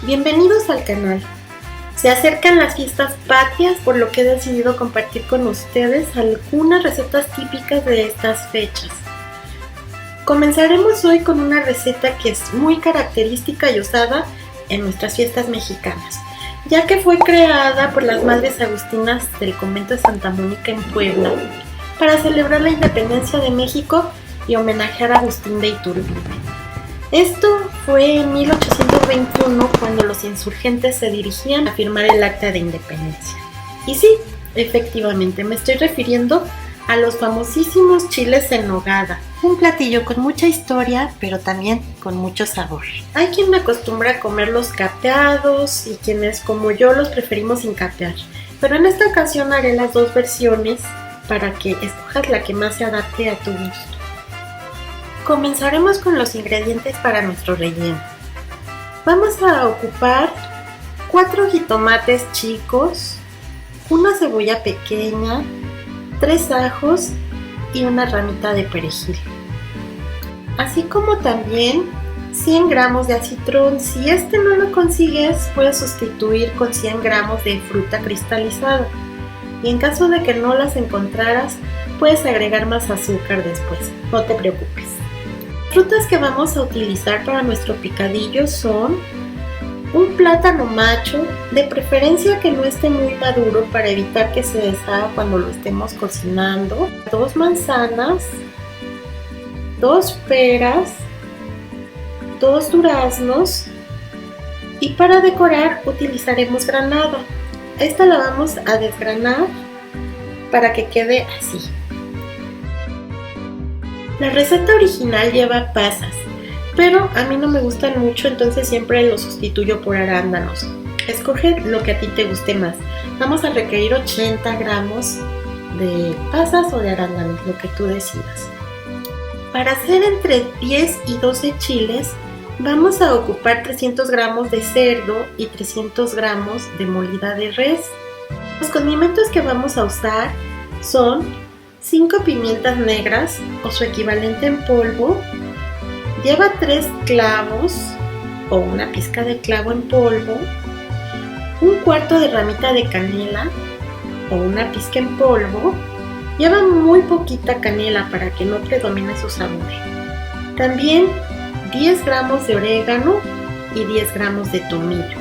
Bienvenidos al canal. Se acercan las fiestas patrias, por lo que he decidido compartir con ustedes algunas recetas típicas de estas fechas. Comenzaremos hoy con una receta que es muy característica y usada en nuestras fiestas mexicanas, ya que fue creada por las Madres Agustinas del Convento de Santa Mónica en Puebla para celebrar la independencia de México y homenajear a Agustín de Iturbide. Esto fue en 1821 cuando los insurgentes se dirigían a firmar el Acta de Independencia. Y sí, efectivamente, me estoy refiriendo a los famosísimos chiles en nogada, un platillo con mucha historia, pero también con mucho sabor. Hay quien me acostumbra a comerlos capeados y quienes, como yo, los preferimos sin capear, pero en esta ocasión haré las dos versiones para que escojas la que más se adapte a tu gusto. Comenzaremos con los ingredientes para nuestro relleno. Vamos a ocupar 4 jitomates chicos, una cebolla pequeña, 3 ajos y una ramita de perejil. Así como también 100 gramos de acitrón. Si este no lo consigues, puedes sustituir con 100 gramos de fruta cristalizada. Y en caso de que no las encontraras, puedes agregar más azúcar después, no te preocupes. Frutas que vamos a utilizar para nuestro picadillo son un plátano macho, de preferencia que no esté muy maduro para evitar que se deshaga cuando lo estemos cocinando, 2 manzanas, 2 peras, 2 duraznos y para decorar utilizaremos granada. Esta la vamos a desgranar para que quede así. La receta original lleva pasas, pero a mí no me gustan mucho, entonces siempre lo sustituyo por arándanos. Escoge lo que a ti te guste más. Vamos a requerir 80 gramos de pasas o de arándanos, lo que tú decidas. Para hacer entre 10 y 12 chiles, vamos a ocupar 300 gramos de cerdo y 300 gramos de molida de res. Los condimentos que vamos a usar son 5 pimientas negras o su equivalente en polvo, lleva 3 clavos o una pizca de clavo en polvo, un cuarto de ramita de canela o una pizca en polvo, lleva muy poquita canela para que no predomine su sabor. También 10 gramos de orégano y 10 gramos de tomillo.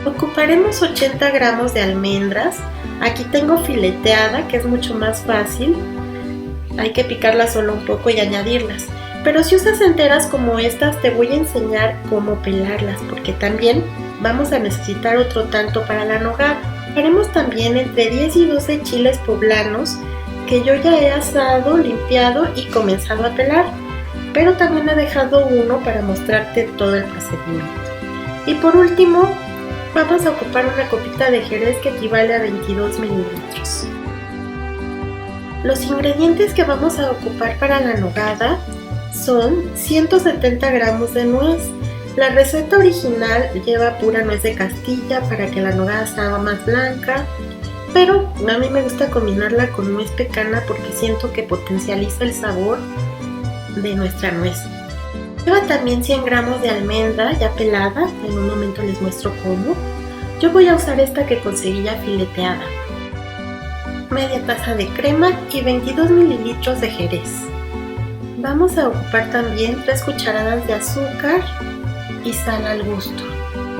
Ocuparemos 80 gramos de almendras. Aquí tengo fileteada, que es mucho más fácil. Hay que picarlas solo un poco y añadirlas. Pero si usas enteras como estas, te voy a enseñar cómo pelarlas, porque también vamos a necesitar otro tanto para la nogada. Haremos también entre 10 y 12 chiles poblanos, que yo ya he asado, limpiado y comenzado a pelar. Pero también he dejado uno para mostrarte todo el procedimiento. Y por último, vamos a ocupar una copita de jerez que equivale a 22 mililitros. Los ingredientes que vamos a ocupar para la nogada son 170 gramos de nuez. La receta original lleva pura nuez de Castilla para que la nogada sea más blanca, pero a mí me gusta combinarla con nuez pecana porque siento que potencializa el sabor de nuestra nuez. Lleva también 100 gramos de almendra ya pelada, en un momento les muestro cómo. Yo voy a usar esta que conseguí ya fileteada. Media taza de crema y 22 mililitros de jerez. Vamos a ocupar también 3 cucharadas de azúcar y sal al gusto.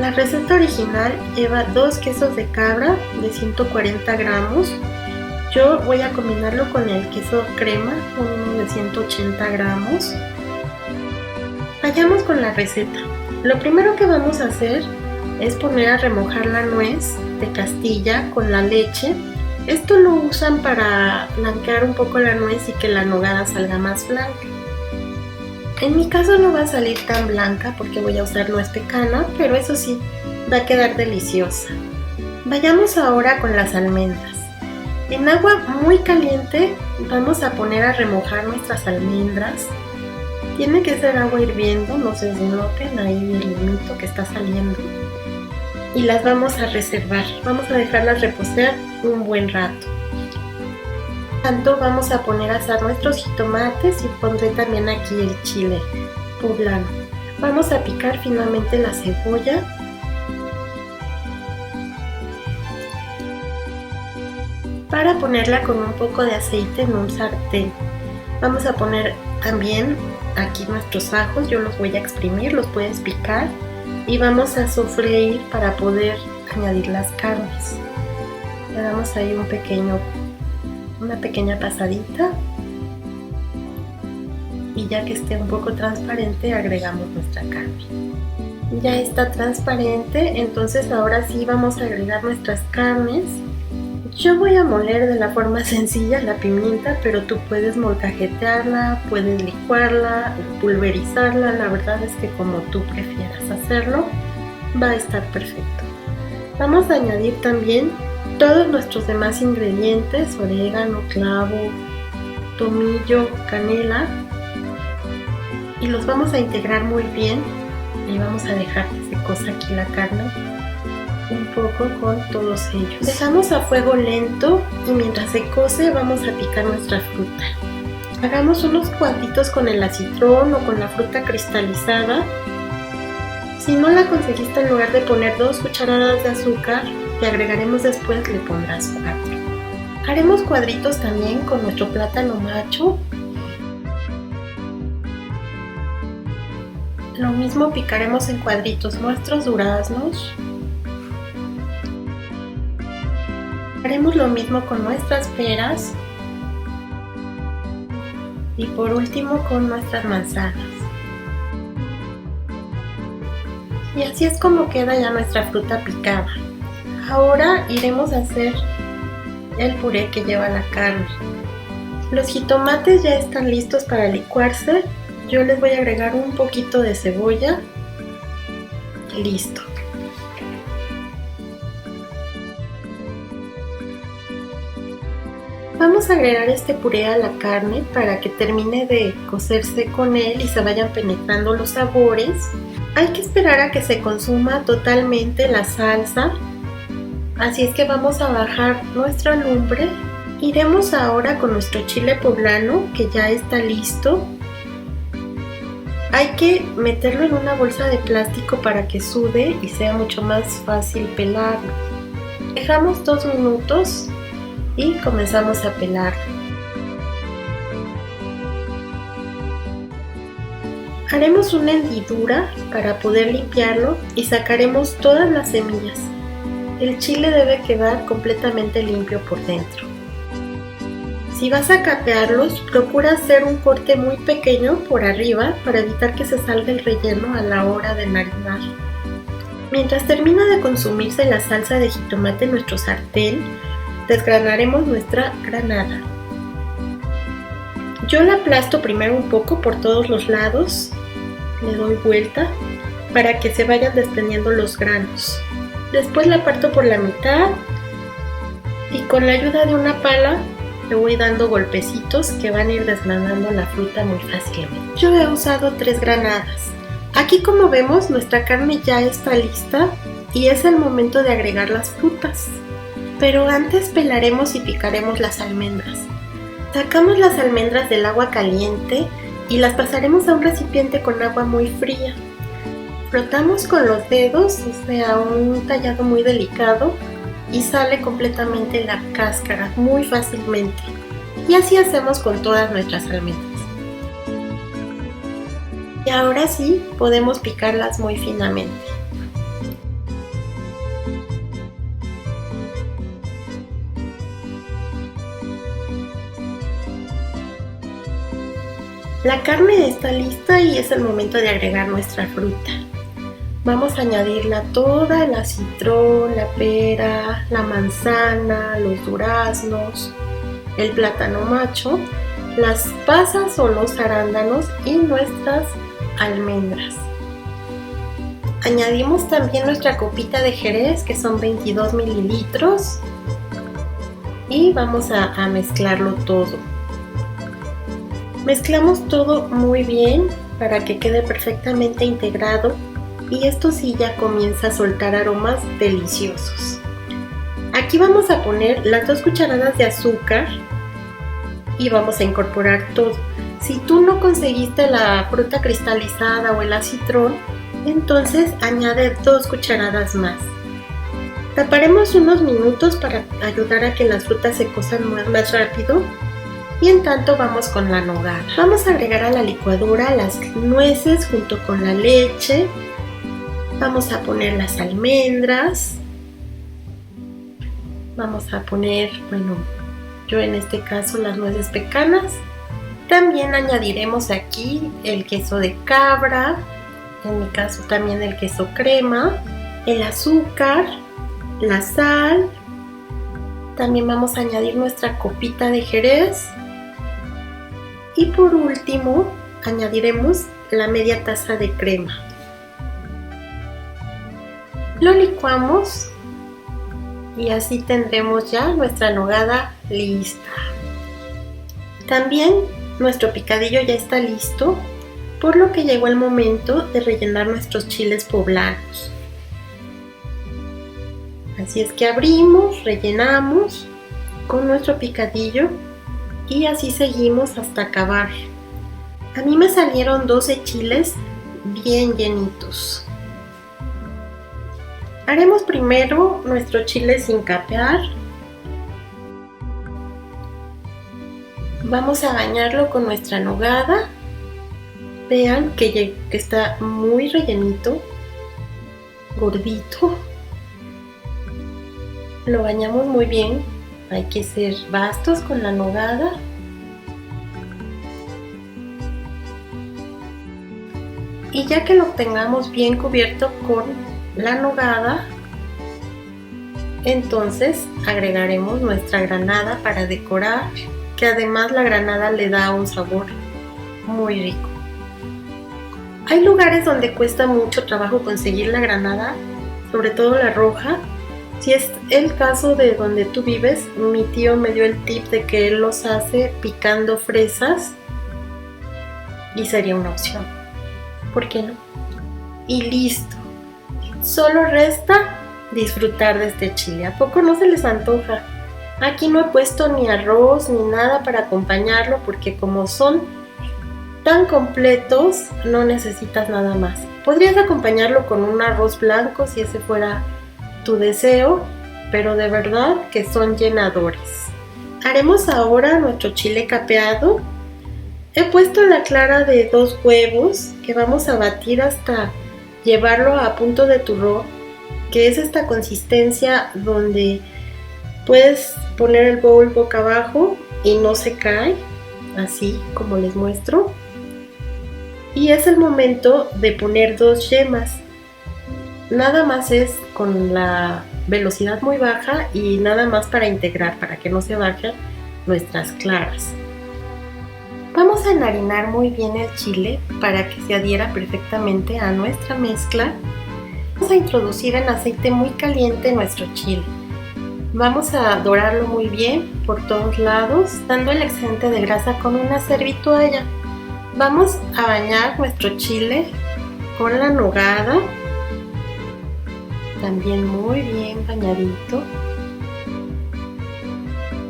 La receta original lleva 2 quesos de cabra de 140 gramos. Yo voy a combinarlo con el queso crema, uno de 180 gramos. Vayamos con la receta. Lo primero que vamos a hacer es poner a remojar la nuez de Castilla con la leche. Esto lo usan para blanquear un poco la nuez y que la nogada salga más blanca. En mi caso no va a salir tan blanca porque voy a usar nuez pecana, pero eso sí, va a quedar deliciosa. Vayamos ahora con las almendras. En agua muy caliente vamos a poner a remojar nuestras almendras. Tiene que ser agua hirviendo, no se desnoten ahí el humito que está saliendo. Y las vamos a reservar, vamos a dejarlas reposar un buen rato. Tanto vamos a poner a asar nuestros jitomates y pondré también aquí el chile poblano. Vamos a picar finamente la cebolla para ponerla con un poco de aceite en un sartén. Vamos a poner también aquí nuestros ajos, yo los voy a exprimir, los puedes picar y vamos a sofreír para poder añadir las carnes. Le damos ahí una pequeña pasadita y ya que esté un poco transparente agregamos nuestra carne. Ya está transparente, entonces ahora sí vamos a agregar nuestras carnes. Yo voy a moler de la forma sencilla la pimienta, pero tú puedes molcajetearla, puedes licuarla, pulverizarla, la verdad es que como tú prefieras hacerlo, va a estar perfecto. Vamos a añadir también todos nuestros demás ingredientes, orégano, clavo, tomillo, canela, y los vamos a integrar muy bien y vamos a dejar que se cosa aquí la carne un poco con todos ellos. Dejamos a fuego lento y mientras se cose vamos a picar nuestra fruta. Hagamos unos cuadritos con el acitrón o con la fruta cristalizada. Si no la conseguiste, en lugar de poner 2 cucharadas de azúcar que agregaremos después, le pondrás 4. Haremos cuadritos también con nuestro plátano macho. Lo mismo picaremos en cuadritos nuestros duraznos. Haremos lo mismo con nuestras peras y por último con nuestras manzanas. Y así es como queda ya nuestra fruta picada. Ahora iremos a hacer el puré que lleva la carne. Los jitomates ya están listos para licuarse. Yo les voy a agregar un poquito de cebolla. Listo. Vamos a agregar este puré a la carne para que termine de cocerse con él y se vayan penetrando los sabores. Hay que esperar a que se consuma totalmente la salsa, así es que vamos a bajar nuestra lumbre. Iremos ahora con nuestro chile poblano que ya está listo. Hay que meterlo en una bolsa de plástico para que sude y sea mucho más fácil pelarlo. Dejamos 2 minutos y comenzamos a pelar. Haremos una hendidura para poder limpiarlo y sacaremos todas las semillas. El chile debe quedar completamente limpio por dentro. Si vas a capearlos, procura hacer un corte muy pequeño por arriba para evitar que se salga el relleno a la hora de marinar. Mientras termina de consumirse la salsa de jitomate en nuestro sartén, desgranaremos nuestra granada. Yo la aplasto primero un poco por todos los lados, le doy vuelta para que se vayan desprendiendo los granos. Después la parto por la mitad y con la ayuda de una pala le voy dando golpecitos que van a ir desgranando la fruta muy fácilmente. Yo he usado 3 granadas. Aquí, como vemos, nuestra carne ya está lista y es el momento de agregar las frutas. Pero antes pelaremos y picaremos las almendras. Sacamos las almendras del agua caliente y las pasaremos a un recipiente con agua muy fría. Frotamos con los dedos, o sea, un tallado muy delicado, y sale completamente la cáscara muy fácilmente. Y así hacemos con todas nuestras almendras. Y ahora sí podemos picarlas muy finamente. La carne está lista y es el momento de agregar nuestra fruta. Vamos a añadirla toda, el acitrón, la pera, la manzana, los duraznos, el plátano macho, las pasas o los arándanos y nuestras almendras. Añadimos también nuestra copita de jerez, que son 22 mililitros, y vamos a mezclarlo todo. Mezclamos todo muy bien para que quede perfectamente integrado y esto sí ya comienza a soltar aromas deliciosos. Aquí vamos a poner las 2 cucharadas de azúcar y vamos a incorporar todo. Si tú no conseguiste la fruta cristalizada o el acitrón, entonces añade 2 cucharadas más. Taparemos unos minutos para ayudar a que las frutas se cosan más rápido. Y en tanto vamos con la nogada. Vamos a agregar a la licuadora las nueces junto con la leche. Vamos a poner las almendras. Vamos a poner, yo en este caso las nueces pecanas. También añadiremos aquí el queso de cabra, en mi caso también el queso crema, el azúcar, la sal. También vamos a añadir nuestra copita de jerez. Y por último añadiremos la media taza de crema. Lo licuamos y así tendremos ya nuestra nogada lista. También nuestro picadillo ya está listo, por lo que llegó el momento de rellenar nuestros chiles poblanos. Así es que abrimos, rellenamos con nuestro picadillo y así seguimos hasta acabar. A mí me salieron 12 chiles bien llenitos. Haremos primero nuestro chile sin capear. Vamos a bañarlo con nuestra nogada. Vean que está muy rellenito, gordito. Lo bañamos muy bien. Hay que ser bastos con la nogada. Y ya que lo tengamos bien cubierto con la nogada, entonces agregaremos nuestra granada para decorar, que además la granada le da un sabor muy rico. Hay lugares donde cuesta mucho trabajo conseguir la granada, sobre todo la roja. Si es el caso de donde tú vives, mi tío me dio el tip de que él los hace picando fresas y sería una opción. ¿Por qué no? Y listo. Solo resta disfrutar de este chile. ¿A poco no se les antoja? Aquí no he puesto ni arroz ni nada para acompañarlo porque como son tan completos no necesitas nada más. Podrías acompañarlo con un arroz blanco si ese fuera tu deseo, pero de verdad que son llenadores. Haremos ahora nuestro chile capeado. He puesto la clara de 2 huevos que vamos a batir hasta llevarlo a punto de turrón, que es esta consistencia donde puedes poner el bowl boca abajo y no se cae, así como les muestro. Y es el momento de poner 2 yemas. Nada más es con la velocidad muy baja y nada más para integrar, para que no se bajen nuestras claras. Vamos a enharinar muy bien el chile para que se adhiera perfectamente a nuestra mezcla. Vamos a introducir en aceite muy caliente nuestro chile. Vamos a dorarlo muy bien por todos lados, dando el excedente de grasa con una servitoalla. Vamos a bañar nuestro chile con la nogada, también muy bien bañadito.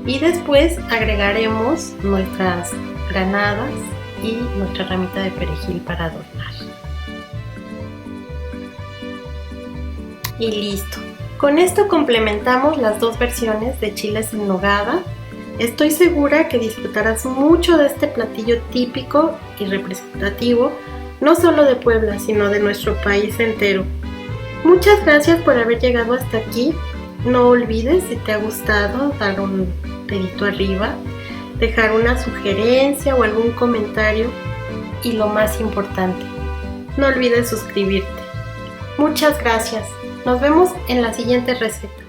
Y después agregaremos nuestras granadas y nuestra ramita de perejil para adornar. Y listo. Con esto complementamos las 2 versiones de chiles en nogada. Estoy segura que disfrutarás mucho de este platillo típico y representativo, no solo de Puebla, sino de nuestro país entero. Muchas gracias por haber llegado hasta aquí. No olvides, si te ha gustado, dar un dedito arriba, dejar una sugerencia o algún comentario y lo más importante, no olvides suscribirte. Muchas gracias. Nos vemos en la siguiente receta.